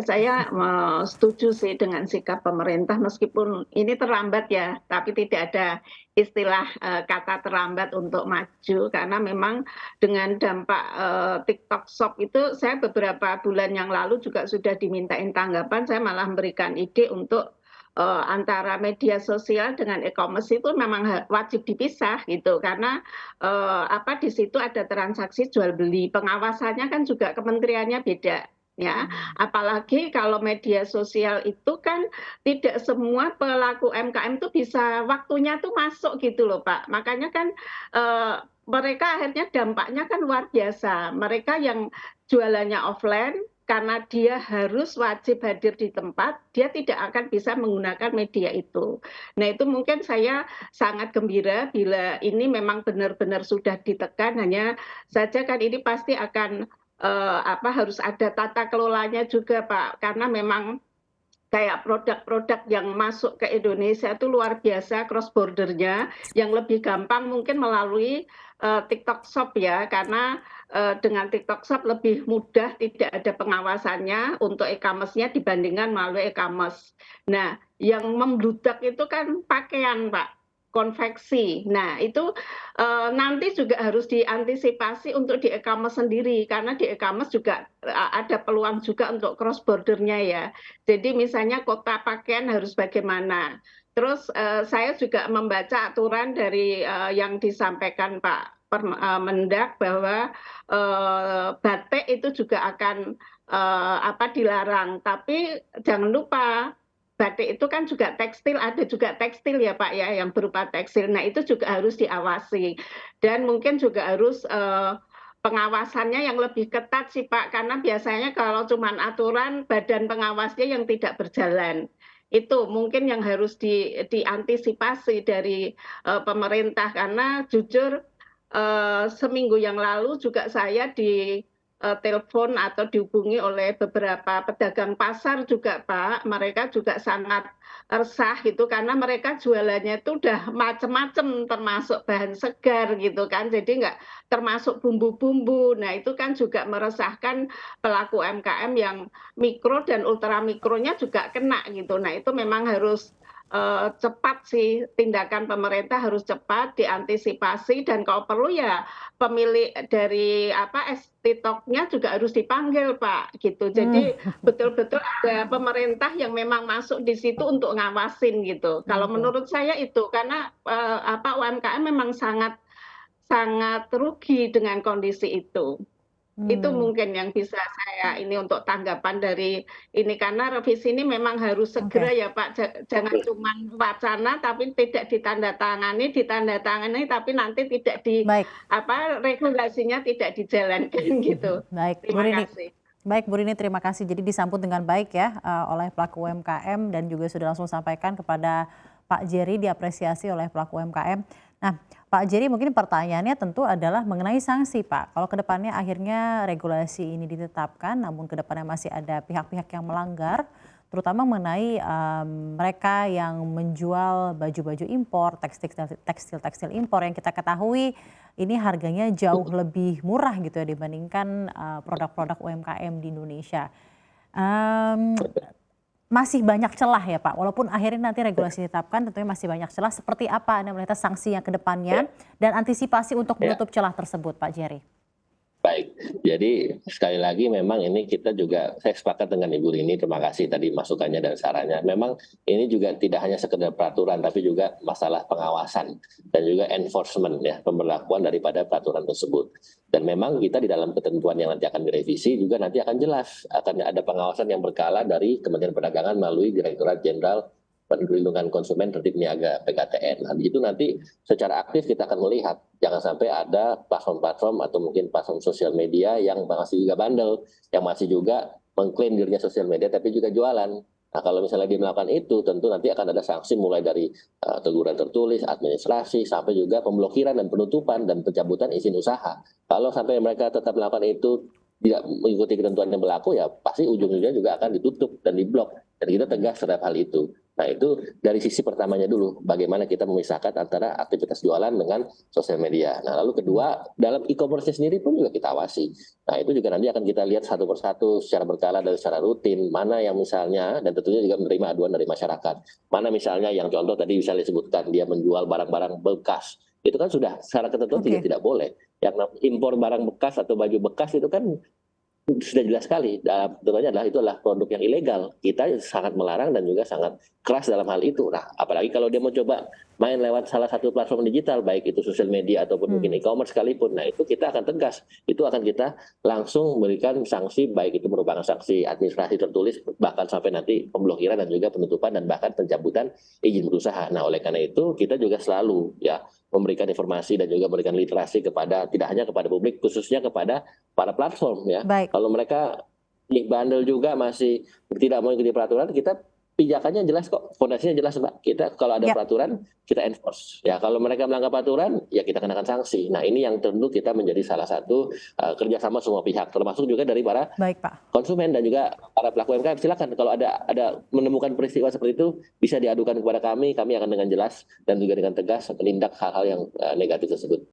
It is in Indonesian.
Saya setuju sih dengan sikap pemerintah meskipun ini terlambat ya, tapi tidak ada istilah, kata terlambat untuk maju karena memang dengan dampak, TikTok Shop itu saya beberapa bulan yang lalu juga sudah dimintain tanggapan, saya malah memberikan ide untuk, antara media sosial dengan e-commerce itu memang wajib dipisah gitu karena, di situ ada transaksi jual beli, pengawasannya kan juga kementeriannya beda, ya. Mhm. Apalagi kalau media sosial itu kan tidak semua pelaku UMKM tuh bisa waktunya tuh masuk gitu loh, Pak. Makanya kan, mereka akhirnya dampaknya kan luar biasa. Mereka yang jualannya offline, karena dia harus wajib hadir di tempat, dia tidak akan bisa menggunakan media itu. Nah, itu mungkin saya sangat gembira bila ini memang benar-benar sudah ditekan, hanya saja kan ini pasti akan harus ada tata kelolanya juga, Pak, karena memang kayak produk-produk yang masuk ke Indonesia itu luar biasa cross border-nya, yang lebih gampang mungkin melalui, TikTok Shop ya, karena, dengan TikTok Shop lebih mudah, tidak ada pengawasannya untuk e-commerce-nya dibandingkan melalui e-commerce. Nah, yang membludak itu kan pakaian, Pak, konveksi. Nah, itu, nanti juga harus diantisipasi untuk di e-commerce sendiri, karena di e-commerce juga, ada peluang juga untuk cross border-nya ya. Jadi misalnya kota pakaian harus bagaimana. Terus, saya juga membaca aturan dari, yang disampaikan Pak Mendak bahwa, batik itu juga akan, dilarang. Tapi jangan lupa, batik itu kan juga tekstil, ada juga tekstil ya Pak ya, yang berupa tekstil. Nah itu juga harus diawasi dan mungkin juga harus, pengawasannya yang lebih ketat sih Pak, karena biasanya kalau cuman aturan, badan pengawasnya yang tidak berjalan. Itu mungkin yang harus diantisipasi dari, pemerintah, karena jujur, seminggu yang lalu juga saya telepon atau dihubungi oleh beberapa pedagang pasar juga Pak, mereka juga sangat resah gitu karena mereka jualannya itu udah macem-macem termasuk bahan segar gitu kan, jadi nggak termasuk bumbu-bumbu. Nah, itu kan juga meresahkan pelaku UMKM yang mikro dan ultra mikronya juga kena gitu. Nah, itu memang harus, cepat sih, tindakan pemerintah harus cepat diantisipasi dan kalau perlu ya pemilik dari TikTok-nya juga harus dipanggil, Pak, gitu. Mmm, Jadi betul-betul ada pemerintah yang memang masuk di situ untuk ngawasin gitu. Kalau oke. menurut saya itu, karena, UMKM memang sangat sangat rugi dengan kondisi itu. Itu Mmm, mungkin yang bisa saya ini untuk tanggapan dari ini, karena revisi ini memang harus oke. segera ya Pak, jangan cuman wacana tapi tidak ditandatangani tapi nanti tidak Baik. regulasinya tidak dijalankan gitu. Baik, Bu Terima Rini. kasih. Baik, Bu Rini, terima kasih. Jadi disambut dengan baik ya, oleh pelaku UMKM dan juga sudah langsung sampaikan kepada Pak Jerry, diapresiasi oleh pelaku UMKM. Nah, Pak Jerry, mungkin pertanyaannya tentu adalah mengenai sanksi, Pak. Kalau ke depannya akhirnya regulasi ini ditetapkan, namun ke depannya masih ada pihak-pihak yang melanggar, terutama mengenai, mereka yang menjual baju-baju impor, tekstil impor yang kita ketahui ini harganya jauh lebih murah gitu ya dibandingkan, produk-produk UMKM di Indonesia. Mmm, Masih banyak celah ya Pak, walaupun akhirnya nanti regulasi ditetapkan tentunya masih banyak celah, seperti apa Anda melihat sanksinya ke depannya Ya, dan antisipasi untuk ya, menutup celah tersebut Pak Jerry? baik. Jadi sekali lagi memang ini kita juga saya sepakat dengan Ibu Rini, terima kasih tadi masukannya dan sarannya. Memang ini juga tidak hanya sekedar peraturan, tapi juga masalah pengawasan dan juga enforcement ya, pemberlakuan daripada peraturan tersebut. Dan memang kita di dalam ketentuan yang nanti akan direvisi juga nanti akan jelas, akan ada pengawasan yang berkala dari Kementerian Perdagangan melalui Direktorat Jenderal Perlindungan Konsumen Tertib Niaga PKTN. Nah, di situ nanti secara aktif kita akan melihat jangan sampai ada platform-platform atau mungkin platform sosial media yang masih juga bandel, yang masih juga mengklaim dirinya sosial media tapi juga jualan. Nah, kalau misalnya dia melakukan itu, tentu nanti akan ada sanksi mulai dari teguran tertulis, administrasi, sampai juga pemblokiran dan penutupan dan pencabutan izin usaha. Kalau sampai mereka tetap melakukan itu tidak mengikuti ketentuan yang berlaku, ya pasti ujung-ujungnya juga akan ditutup dan diblok. Dan kita tegas terhadap hal itu. Nah itu dari sisi pertamanya dulu, bagaimana kita memisahkan antara aktivitas jualan dengan sosial media. Nah lalu kedua, dalam e-commerce sendiri pun juga kita awasi. Nah itu juga nanti akan kita lihat satu persatu secara berkala dan secara rutin, mana yang misalnya, dan tentunya juga menerima aduan dari masyarakat. Mana misalnya yang contoh tadi bisa disebutkan, dia menjual barang-barang bekas. Itu kan sudah secara ketentuan tidak boleh. Yang impor barang bekas atau baju bekas itu kan sudah jelas sekali, tentunya itu adalah produk yang ilegal. Kita sangat melarang dan juga sangat keras dalam hal itu. Nah, apalagi kalau dia mau coba main lewat salah satu platform digital, baik itu sosial media ataupun mungkin e-commerce sekalipun, nah itu kita akan tegas. Itu akan kita langsung memberikan sanksi, baik itu merupakan sanksi administrasi tertulis, bahkan sampai nanti pemblokiran dan juga penutupan dan bahkan pencabutan izin berusaha. Nah, oleh karena itu kita juga selalu ya memberikan informasi dan juga memberikan literasi kepada, tidak hanya kepada publik, khususnya kepada para platform ya. Baik. Kalau mereka bandel juga masih tidak mau ikuti peraturan, kita pijakannya jelas kok, fondasinya jelas Mbak. Kita kalau ada peraturan kita enforce. Ya kalau mereka melanggar peraturan ya kita kenakan sanksi. Nah ini yang tentu kita menjadi salah satu kerjasama semua pihak, termasuk juga dari para konsumen dan juga para pelaku UMKM. Silakan kalau ada menemukan peristiwa seperti itu bisa diadukan kepada kami akan dengan jelas dan juga dengan tegas menindak hal-hal yang negatif tersebut.